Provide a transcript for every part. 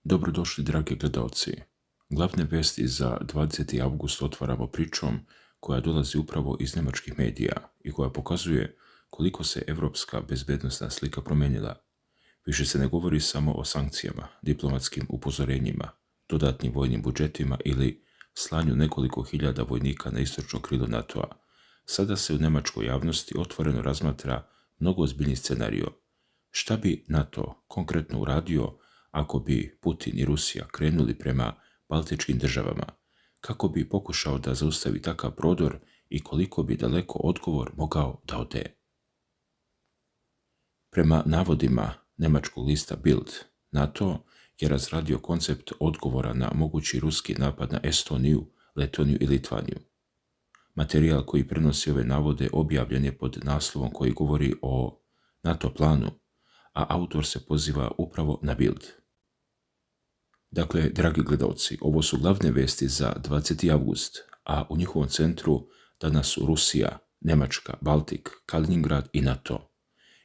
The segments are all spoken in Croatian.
Dobrodošli, dragi gledalci. Glavne vesti za 20. avgust otvaramo pričom koja dolazi upravo iz njemačkih medija i koja pokazuje koliko se evropska bezbednosna slika promijenila. Više se ne govori samo o sankcijama, diplomatskim upozorenjima, dodatnim vojnim budžetima ili slanju nekoliko hiljada vojnika na istočno krilo NATO-a. Sada se u njemačkoj javnosti otvoreno razmatra mnogo ozbiljniji scenario. Šta bi NATO konkretno uradio ako bi Putin i Rusija krenuli prema baltičkim državama? Kako bi pokušao da zaustavi takav prodor i koliko bi daleko odgovor mogao da ode? Prema navodima njemačkog lista Bild, NATO je razradio koncept odgovora na mogući ruski napad na Estoniju, Letoniju i Litvaniju. Materijal koji prenosi ove navode objavljen je pod naslovom koji govori o NATO planu, a autor se poziva upravo na Bild. Dakle, dragi gledalci, ovo su glavne vesti za 20. avgust, a u njihovom centru danas su Rusija, Njemačka, Baltik, Kaliningrad i NATO.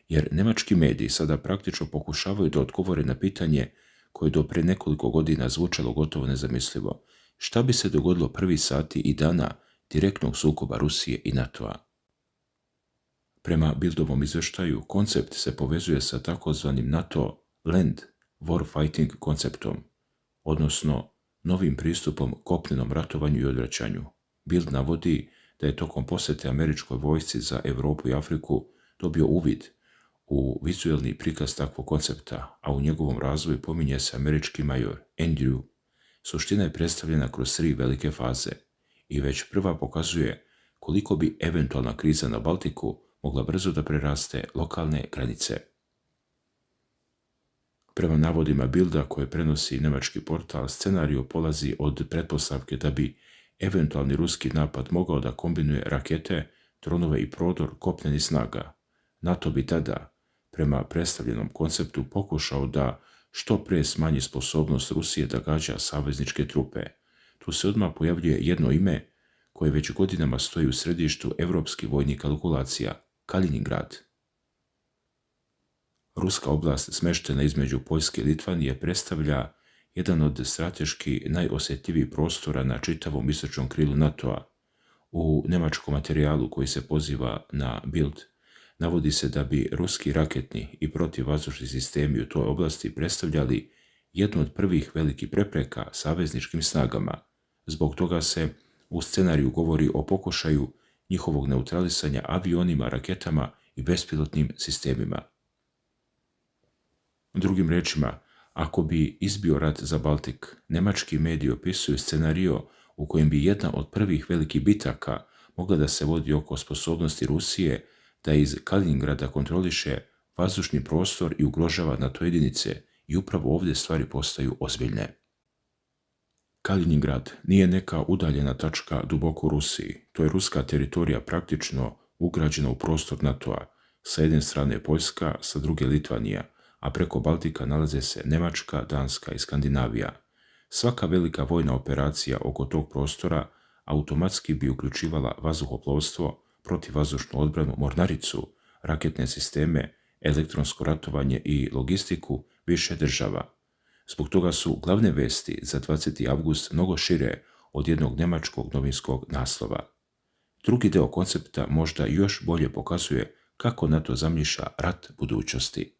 Jer njemački mediji sada praktično pokušavaju da odgovore na pitanje koje do pre nekoliko godina zvučalo gotovo nezamislivo. Šta bi se dogodilo prvi sati i dana direktnog sukoba Rusije i NATO-a? Prema Bildovom izveštaju, koncept se povezuje sa takozvanim NATO Land Warfighting konceptom, odnosno novim pristupom kopnenom ratovanju i odvraćanju. Bild navodi da je tokom posete američkoj vojsci za Europu i Afriku dobio uvid u vizuelni prikaz takvog koncepta, a u njegovom razvoju pominje se američki major Andrew. Suština je predstavljena kroz 3 velike faze i već prva pokazuje koliko bi eventualna kriza na Baltiku mogla brzo da preraste lokalne granice. Prema navodima Bilda koje prenosi njemački portal, scenario polazi od pretpostavke da bi eventualni ruski napad mogao da kombinuje rakete, dronove i prodor kopnenih snaga. NATO bi tada, prema predstavljenom konceptu, pokušao da što pre smanji sposobnost Rusije da gađa savezničke trupe. Tu se odmah pojavljuje jedno ime koje već godinama stoji u središtu evropskih vojnih kalkulacija – Kaliningrad. Ruska oblast smeštena između Poljske i Litvanije predstavlja jedan od strateški najosjetljivijih prostora na čitavom istočnom krilu NATO-a. U njemačkom materijalu koji se poziva na Bild navodi se da bi ruski raketni i protivvazdušni sistemi u toj oblasti predstavljali jednu od prvih velikih prepreka savezničkim snagama. Zbog toga se u scenariju govori o pokušaju njihovog neutralisanja avionima, raketama i bespilotnim sistemima. Drugim rečima, ako bi izbio rat za Baltik, njemački mediji opisuju scenario u kojem bi jedna od prvih velikih bitaka mogla da se vodi oko sposobnosti Rusije da iz Kaliningrada kontroliše vazdušni prostor i ugrožava NATO jedinice, i upravo ovdje stvari postaju ozbiljne. Kaliningrad nije neka udaljena tačka duboko u Rusiji. To je ruska teritorija praktično ugrađena u prostor NATO-a. Sa jedne strane Poljska, sa druge Litvanija, a preko Baltika nalaze se Njemačka, Danska i Skandinavija. Svaka velika vojna operacija oko tog prostora automatski bi uključivala vazduhoplovstvo, protivvazdušnu odbranu, mornaricu, raketne sisteme, elektronsko ratovanje i logistiku više država. Zbog toga su glavne vesti za 20. avgust mnogo šire od jednog njemačkog novinskog naslova. Drugi deo koncepta možda još bolje pokazuje kako NATO zamišlja rat budućnosti.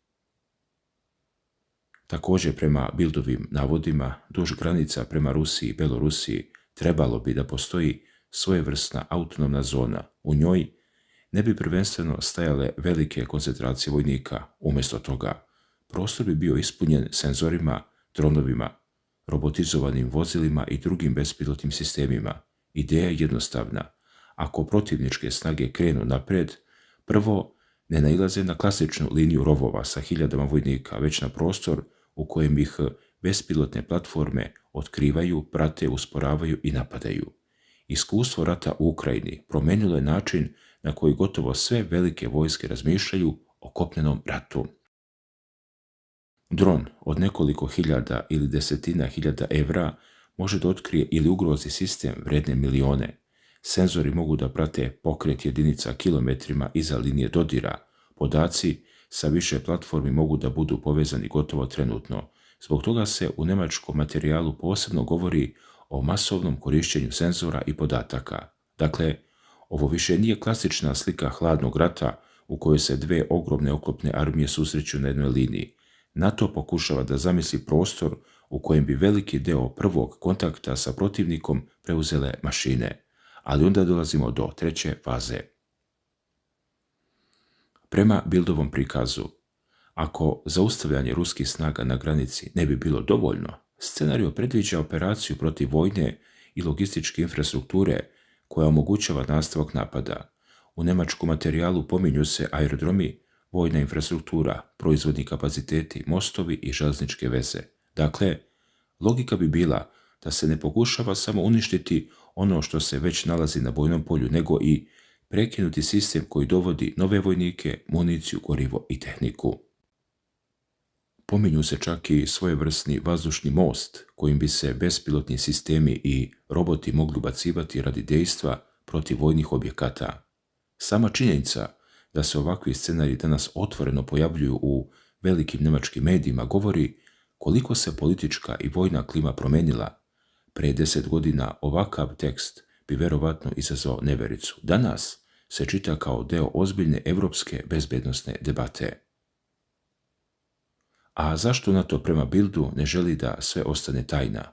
Također, prema Bildovim navodima, duž granica prema Rusiji i Belorusiji trebalo bi da postoji svojevrsna autonomna zona. U njoj ne bi prvenstveno stajale velike koncentracije vojnika. Umjesto toga, prostor bi bio ispunjen senzorima, dronovima, robotizovanim vozilima i drugim bespilotnim sistemima. Ideja je jednostavna. Ako protivničke snage krenu napred, prvo ne nailaze na klasičnu liniju rovova sa hiljadama vojnika, već na prostor u kojem ih bespilotne platforme otkrivaju, prate, usporavaju i napadaju. Iskustvo rata u Ukrajini promenilo je način na koji gotovo sve velike vojske razmišljaju o kopnenom ratu. Dron od nekoliko hiljada ili desetina hiljada evra može da otkrije ili ugrozi sistem vredne milione. Senzori mogu da prate pokret jedinica kilometrima iza linije dodira. Podaci sa više platformi mogu da budu povezani gotovo trenutno. Zbog toga se u njemačkom materijalu posebno govori o masovnom korištenju senzora i podataka. Dakle, ovo više nije klasična slika hladnog rata u kojoj se dve ogromne oklopne armije susreću na jednoj liniji. NATO pokušava da zamisli prostor u kojem bi veliki deo prvog kontakta sa protivnikom preuzele mašine, ali onda dolazimo do treće faze. Prema Bildovom prikazu, ako zaustavljanje ruskih snaga na granici ne bi bilo dovoljno, scenario predviđa operaciju protiv vojne i logističke infrastrukture koja omogućava nastavak napada. U njemačkom materijalu pominju se aerodromi, vojna infrastruktura, proizvodni kapaciteti, mostovi i željezničke veze. Dakle, logika bi bila da se ne pokušava samo uništiti ono što se već nalazi na bojnom polju, nego i prekinuti sistem koji dovodi nove vojnike, municiju, gorivo i tehniku. Pominju se čak i svojevrsni vazdušni most kojim bi se bespilotni sistemi i roboti mogli ubacivati radi dejstva protiv vojnih objekata. Sama činjenica da se ovakvi scenariji danas otvoreno pojavljuju u velikim njemačkim medijima govori koliko se politička i vojna klima promenila. Pre 10 godina ovakav tekst bi verovatno izazvao nevericu. Danas se čita kao deo ozbiljne evropske bezbednosne debate. A zašto NATO prema Bildu ne želi da sve ostane tajna?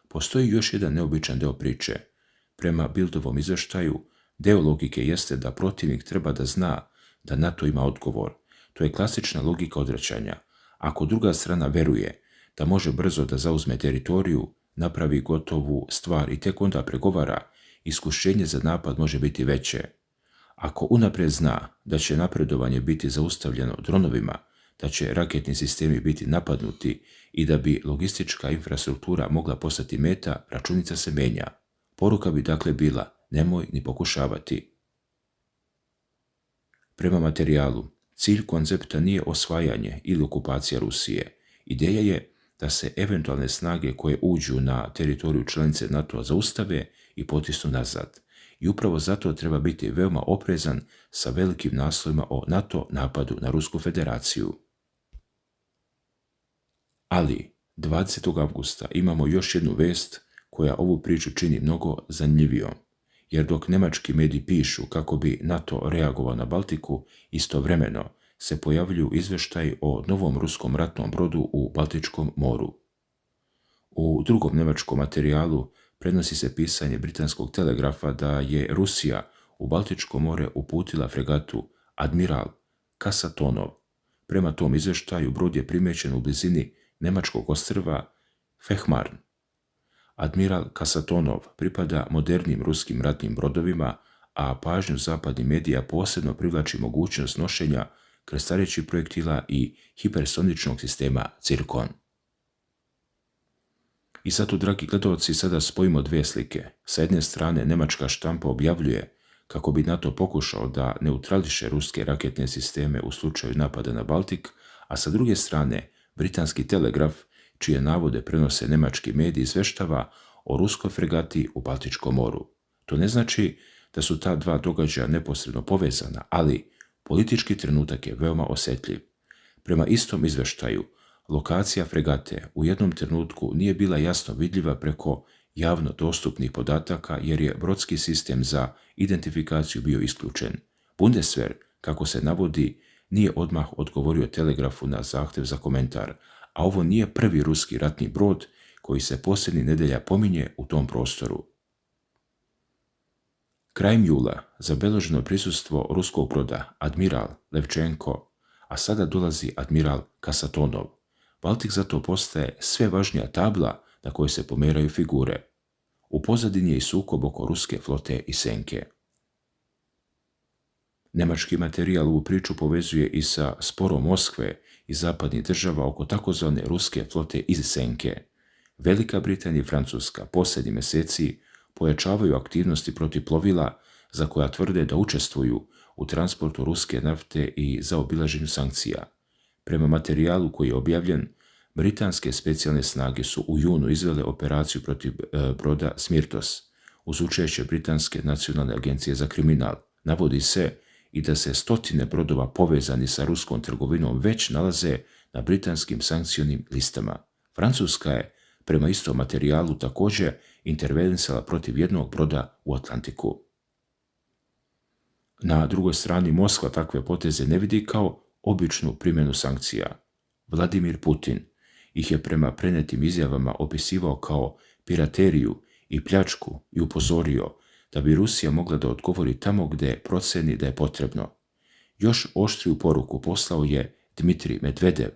Postoji još jedan neobičan deo priče. Prema Bildovom izveštaju, deo logike jeste da protivnik treba da zna da NATO ima odgovor. To je klasična logika odvraćanja. Ako druga strana veruje da može brzo da zauzme teritoriju, napravi gotovu stvar i tek onda pregovara, iskušenje za napad može biti veće. Ako unaprijed zna da će napredovanje biti zaustavljeno dronovima, da će raketni sistemi biti napadnuti i da bi logistička infrastruktura mogla postati meta, računica se menja. Poruka bi dakle bila: nemoj ni pokušavati. Prema materijalu, cilj koncepta nije osvajanje ili okupacija Rusije. Ideja je da se eventualne snage koje uđu na teritoriju članice NATO-a zaustave i potisnu nazad. I upravo zato treba biti veoma oprezan sa velikim naslovima o NATO napadu na Rusku federaciju. Ali, 20. avgusta imamo još jednu vest koja ovu priču čini mnogo zanimljivijom. Jer dok njemački mediji pišu kako bi NATO reagovao na Baltiku, istovremeno se pojavljuju izveštaji o novom ruskom ratnom brodu u Baltičkom moru. U drugom njemačkom materijalu prenosi se pisanje britanskog telegrafa da je Rusija u Baltičko more uputila fregatu Admiral Kasatonov. Prema tom izveštaju brod je primećen u blizini njemačkog ostrva Fehmarn. Admiral Kasatonov pripada modernim ruskim ratnim brodovima, a pažnju zapadnih medija posebno privlači mogućnost nošenja krstarećih projektila i hipersoničnog sistema Zirkon. I sad tu, dragi gledalci, sada spojimo dve slike. Sa jedne strane, njemačka štampa objavljuje kako bi NATO pokušao da neutrališe ruske raketne sisteme u slučaju napada na Baltik, a sa druge strane, britanski telegraf, čije navode prenose njemački mediji, izveštava o ruskoj fregati u Baltičkom moru. To ne znači da su ta dva događaja neposredno povezana, ali politički trenutak je veoma osjetljiv. Prema istom izveštaju, lokacija fregate u jednom trenutku nije bila jasno vidljiva preko javno dostupnih podataka jer je brodski sistem za identifikaciju bio isključen. Bundeswehr, kako se navodi, nije odmah odgovorio telegrafu na zahtev za komentar, a ovo nije prvi ruski ratni brod koji se posljednjih nedelja pominje u tom prostoru. Krajem jula zabeleženo prisustvo ruskog broda Admiral Levčenko, a sada dolazi Admiral Kasatonov. Baltik zato postaje sve važnija tabla na kojoj se pomeraju figure. U pozadini je i sukob oko ruske flote i senke. Njemački materijal ovu priču povezuje i sa sporom Moskve i zapadnih država oko takozvane ruske flote iz senke. Velika Britanija i Francuska posljednjih mjeseci pojačavaju aktivnosti protiv plovila za koja tvrde da učestvuju u transportu ruske nafte i zaobilaženju sankcija. Prema materijalu koji je objavljen, britanske specijalne snage su u junu izvele operaciju protiv broda Smirtos uz učešće Britanske nacionalne agencije za kriminal. Navodi se i da se stotine brodova povezani sa ruskom trgovinom već nalaze na britanskim sankcionim listama. Francuska je prema istom materijalu također intervenisala protiv jednog broda u Atlantiku. Na drugoj strani Moskva takve poteze ne vidi kao običnu primjenu sankcija. Vladimir Putin ih je prema prenetim izjavama opisivao kao pirateriju i pljačku i upozorio da bi Rusija mogla da odgovori tamo gdje proceni da je potrebno. Još oštriju poruku poslao je Dmitrij Medvedev,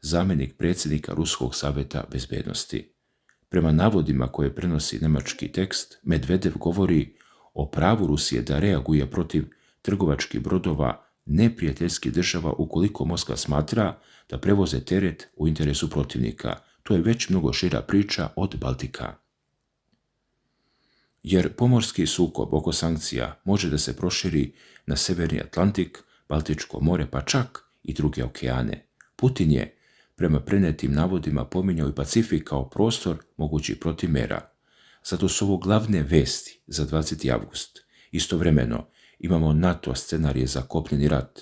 zamjenik predsjednika Ruskog savjeta bezbednosti. Prema navodima koje prenosi njemački tekst, Medvedev govori o pravu Rusije da reaguje protiv trgovačkih brodova neprijateljskih država ukoliko Moskva smatra da prevoze teret u interesu protivnika. To je već mnogo šira priča od Baltika. Jer pomorski sukob oko sankcija može da se proširi na Severni Atlantik, Baltičko more pa čak i druge okeane. Putin je prema prenetim navodima pominjao i Pacifik kao prostor mogućih protimera. Zato su ovo glavne vesti za 20. avgust. Istovremeno imamo NATO scenarije za kopneni rat,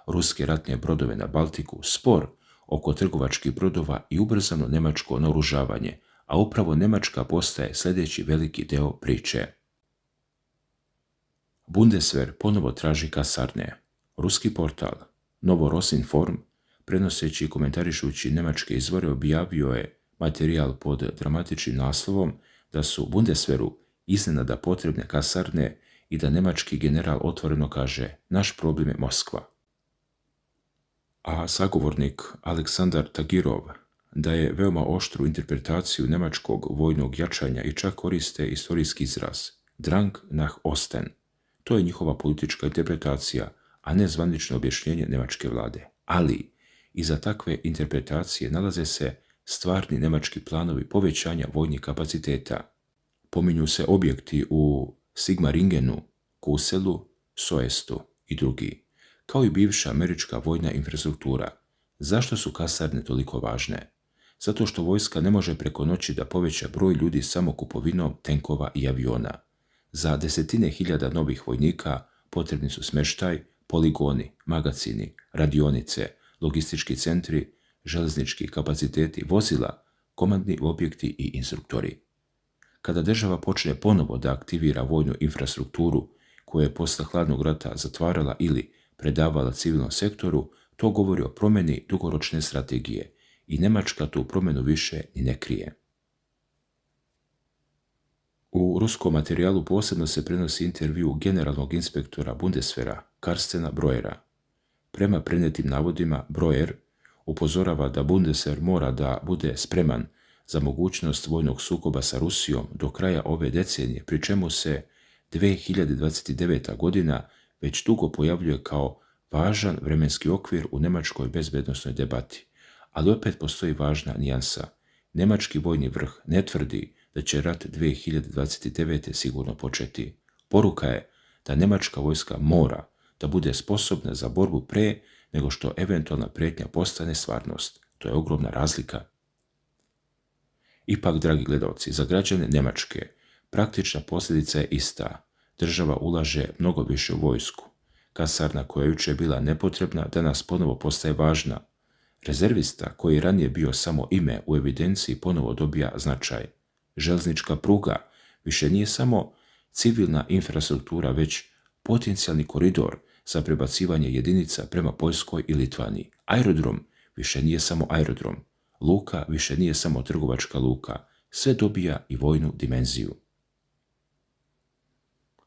ruske ratne brodove na Baltiku, spor oko trgovačkih brodova i ubrzano nemačko naoružavanje, a upravo Njemačka postaje sljedeći veliki deo priče. Bundeswehr ponovo traži kasarne. Ruski portal Novorosinform, prenoseći i komentarišući njemačke izvore, objavio je materijal pod dramatičnim naslovom da su Bundeswehru iznenada potrebne kasarne i da njemački general otvoreno kaže: naš problem je Moskva. A sagovornik Aleksandar Tagirov daje veoma oštru interpretaciju njemačkog vojnog jačanja i čak koriste istorijski izraz Drang nach Osten. To je njihova politička interpretacija, a ne zvanično objašnjenje njemačke vlade. Ali iza takve interpretacije nalaze se stvarni njemački planovi povećanja vojnih kapaciteta. Pominju se objekti u Sigmaringenu, Kuselu, Soestu i drugi, kao i bivša američka vojna infrastruktura. Zašto su kasarne toliko važne? Zato što vojska ne može preko noći da poveća broj ljudi samo kupovinom tenkova i aviona. Za desetine hiljada novih vojnika potrebni su smještaj, poligoni, magacini, radionice, logistički centri, železnički kapaciteti, vozila, komandni objekti i instruktori. Kada država počne ponovo da aktivira vojnu infrastrukturu koja je posle hladnog rata zatvarala ili predavala civilnom sektoru, to govori o promjeni dugoročne strategije i Njemačka tu promjenu više ni ne krije. U ruskom materijalu posebno se prenosi intervju generalnog inspektora Bundeswehra Karstena Breuera. Prema prenetim navodima, Breuer upozorava da Bundeswehr mora da bude spreman za mogućnost vojnog sukoba sa Rusijom do kraja ove decenije, pri čemu se 2029. godina već dugo pojavljuje kao važan vremenski okvir u njemačkoj bezbednosnoj debati. Ali opet postoji važna nijansa. Njemački vojni vrh ne tvrdi da će rat 2029. sigurno početi. Poruka je da njemačka vojska mora da bude sposobna za borbu pre nego što eventualna prijetnja postane stvarnost. To je ogromna razlika. Ipak, dragi gledalci, za građane Njemačke praktična posljedica je ista. Država ulaže mnogo više u vojsku. Kasarna koja je jučer bila nepotrebna danas ponovo postaje važna. Rezervista koji je ranije bio samo ime u evidenciji ponovo dobija značaj. Železnička pruga više nije samo civilna infrastruktura, već potencijalni koridor za prebacivanje jedinica prema Poljskoj i Litvaniji. Aerodrom više nije samo aerodrom. Luka više nije samo trgovačka luka. Sve dobija i vojnu dimenziju.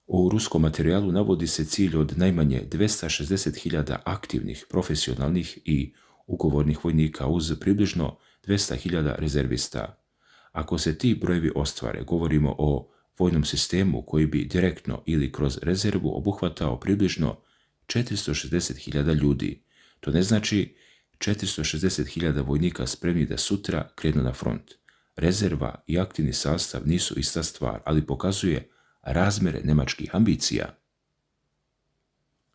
U ruskom materijalu navodi se cilj od najmanje 260.000 aktivnih, profesionalnih i ugovornih vojnika uz približno 200.000 rezervista. Ako se ti brojevi ostvare, govorimo o vojnom sistemu koji bi direktno ili kroz rezervu obuhvatao približno 460.000 ljudi. To ne znači 460.000 vojnika spremni da sutra krenu na front. Rezerva i aktivni sastav nisu ista stvar, ali pokazuje razmjere njemačkih ambicija.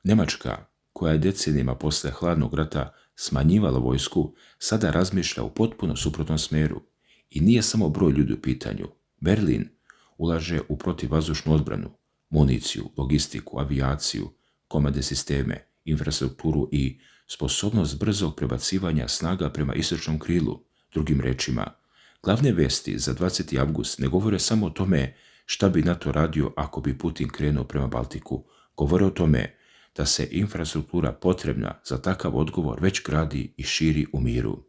Njemačka, koja je decenijama posle hladnog rata smanjivala vojsku, sada razmišlja u potpuno suprotnom smjeru. I nije samo broj ljudi u pitanju. Berlin ulaže u protivvazdušnu odbranu, municiju, logistiku, avijaciju, komandne sisteme, infrastrukturu i sposobnost brzog prebacivanja snaga prema istočnom krilu. Drugim rečima, Glavne vesti za 20. avgust ne govore samo o tome šta bi NATO radio ako bi Putin krenuo prema Baltiku. Govore o tome da se infrastruktura potrebna za takav odgovor već gradi i širi u miru.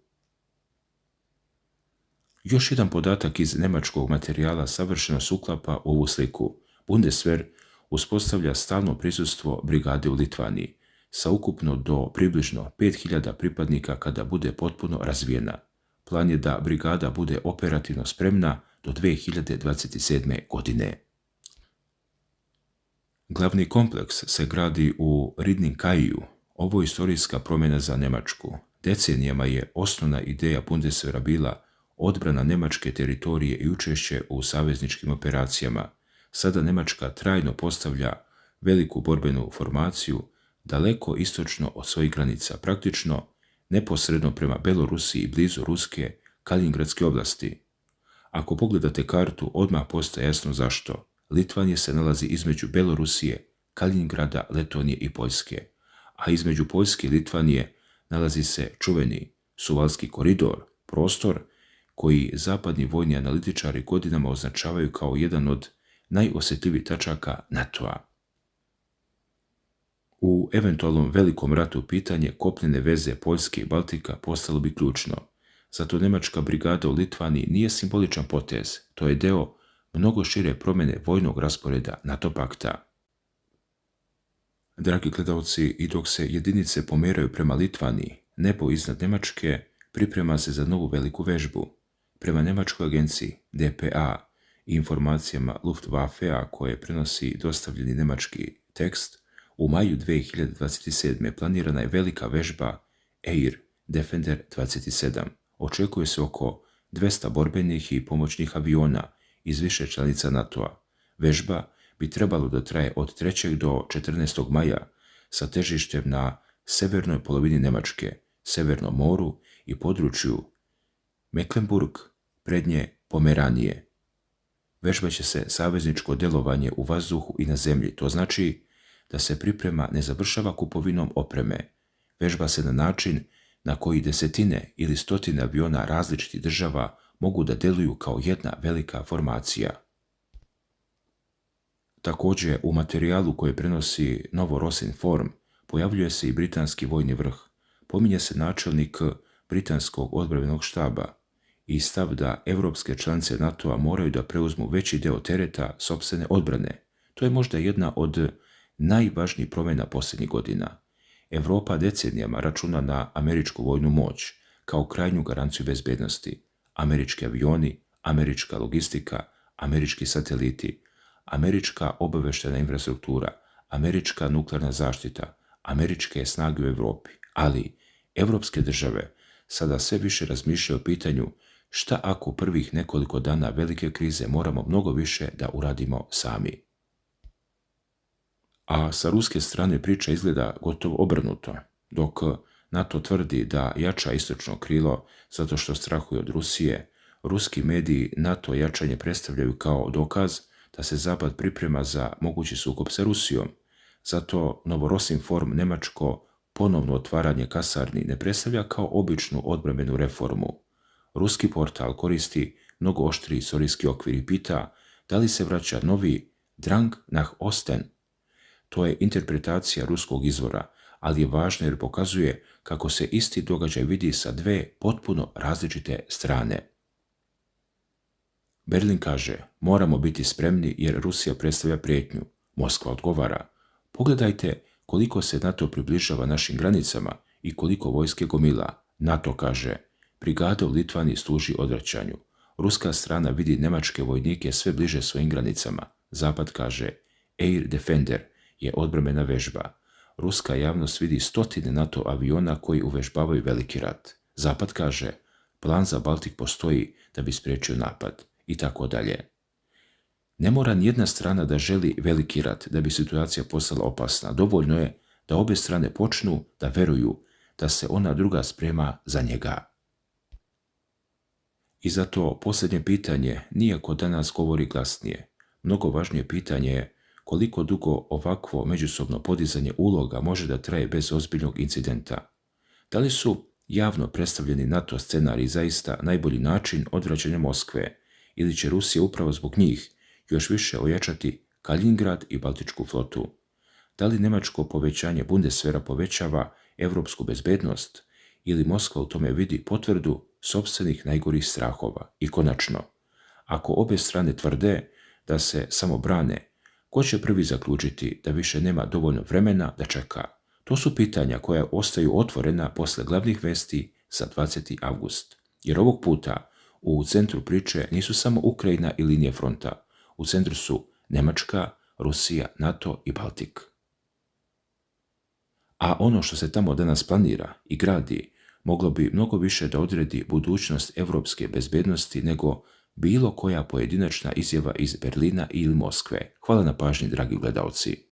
Još jedan podatak iz njemačkog materijala savršeno se uklapa u ovu sliku. Bundeswehr uspostavlja stalno prisustvo brigade u Litvaniji sa ukupno do približno 5000 pripadnika kada bude potpuno razvijena. Plan je da brigada bude operativno spremna do 2027. godine. Glavni kompleks se gradi u Ridning-Kaiu. Ovo je istorijska promjena za Njemačku. Decenijama je osnovna ideja Bundeswehra bila odbrana njemačke teritorije i učešće u savezničkim operacijama. Sada Njemačka trajno postavlja veliku borbenu formaciju daleko istočno od svojih granica, praktično neposredno prema Belorusiji i blizu ruske Kaliningradske oblasti. Ako pogledate kartu, odmah postaje jasno zašto. Litvanija se nalazi između Belorusije, Kaliningrada, Letonije i Poljske, a između Poljske i Litvanije nalazi se čuveni Suvalski koridor, prostor koji zapadni vojni analitičari godinama označavaju kao jedan od najosjetljivijih tačaka NATO-a. U eventualnom velikom ratu pitanje kopnene veze Poljske i Baltika postalo bi ključno. Zato njemačka brigada u Litvaniji nije simboličan potez, to je deo mnogo šire promjene vojnog rasporeda NATO pakta. Dragi gledalci, i dok se jedinice pomeraju prema Litvaniji, nebo iznad Njemačke priprema se za novu veliku vežbu. Prema njemačkoj agenciji DPA i informacijama Luftwaffe-a koje prenosi dostavljeni njemački tekst, u maju 2027. planirana je velika vežba Air Defender 27. Očekuje se oko 200 borbenih i pomoćnih aviona iz više članica NATO-a. Vežba bi trebalo da traje od 3. do 14. maja sa težištem na severnoj polovini Njemačke, Severnom moru i području Mecklenburg, prednje Pomeranije. Vežba će se savezničko djelovanje u vazduhu i na zemlji. To znači da se priprema ne završava kupovinom opreme. Vežba se na način na koji desetine ili stotine aviona različitih država mogu da djeluju kao jedna velika formacija. Također, u materijalu koje prenosi Novo Rosinform pojavljuje se i britanski vojni vrh. Pominje se načelnik britanskog odbrambenog štaba i stav da evropske članice NATO-a moraju da preuzmu veći deo tereta sopstvene odbrane. To je možda jedna od najvažnijih promjena posljednjih godina. Evropa decenijama računa na američku vojnu moć kao krajnju garanciju bezbednosti. Američki avioni, američka logistika, američki sateliti, američka obavještajna infrastruktura, američka nuklearna zaštita, američke snage u Evropi. Ali evropske države sada sve više razmišljaju o pitanju šta ako prvih nekoliko dana velike krize moramo mnogo više da uradimo sami. A sa ruske strane priča izgleda gotovo obrnuto, dok NATO tvrdi da jača istočno krilo zato što strahuje od Rusije, ruski mediji NATO jačanje predstavljaju kao dokaz da se Zapad priprema za mogući sukob sa Rusijom. Zato Novorosinform njemačko ponovno otvaranje kasarni ne predstavlja kao običnu odbrambenu reformu. Ruski portal koristi mnogo oštriji istorijski okvir i pita da li se vraća novi Drang nach Osten. To je interpretacija ruskog izvora, ali je važno jer pokazuje kako se isti događaj vidi sa dve potpuno različite strane. Berlin kaže, moramo biti spremni jer Rusija predstavlja prijetnju. Moskva odgovara, pogledajte koliko se NATO približava našim granicama i koliko vojske gomila. NATO kaže, brigada u Litvaniji služi odvraćanju. Ruska strana vidi njemačke vojnike sve bliže svojim granicama. Zapad kaže, Air Defender je odbrambena vežba. Ruska javnost vidi stotine NATO aviona koji uvežbavaju veliki rat. Zapad kaže, plan za Baltik postoji da bi spriječio napad i tako dalje. Ne mora nijedna strana da želi veliki rat da bi situacija postala opasna. Dovoljno je da obje strane počnu da veruju da se ona druga sprema za njega. I zato posljednje pitanje, nijako danas govori glasnije. Mnogo važnije pitanje je koliko dugo ovakvo međusobno podizanje uloga može da traje bez ozbiljnog incidenta. Da li su javno predstavljeni NATO scenarij zaista najbolji način odvraćanja Moskve ili će Rusija upravo zbog njih još više ojačati Kaliningrad i Baltičku flotu? Da li njemačko povećanje Bundeswehra povećava evropsku bezbednost ili Moskva u tome vidi potvrdu sopstvenih najgorih strahova? I konačno, ako obje strane tvrde da se samo brane, ko će prvi zaključiti da više nema dovoljno vremena da čeka? To su pitanja koja ostaju otvorena posle glavnih vesti za 20. avgust. Jer ovog puta u centru priče nisu samo Ukrajina i linije fronta. U centru su Njemačka, Rusija, NATO i Baltik. A ono što se tamo danas planira i gradi moglo bi mnogo više da odredi budućnost evropske bezbednosti nego bilo koja pojedinačna izjava iz Berlina ili Moskve. Hvala na pažnji, dragi gledalci.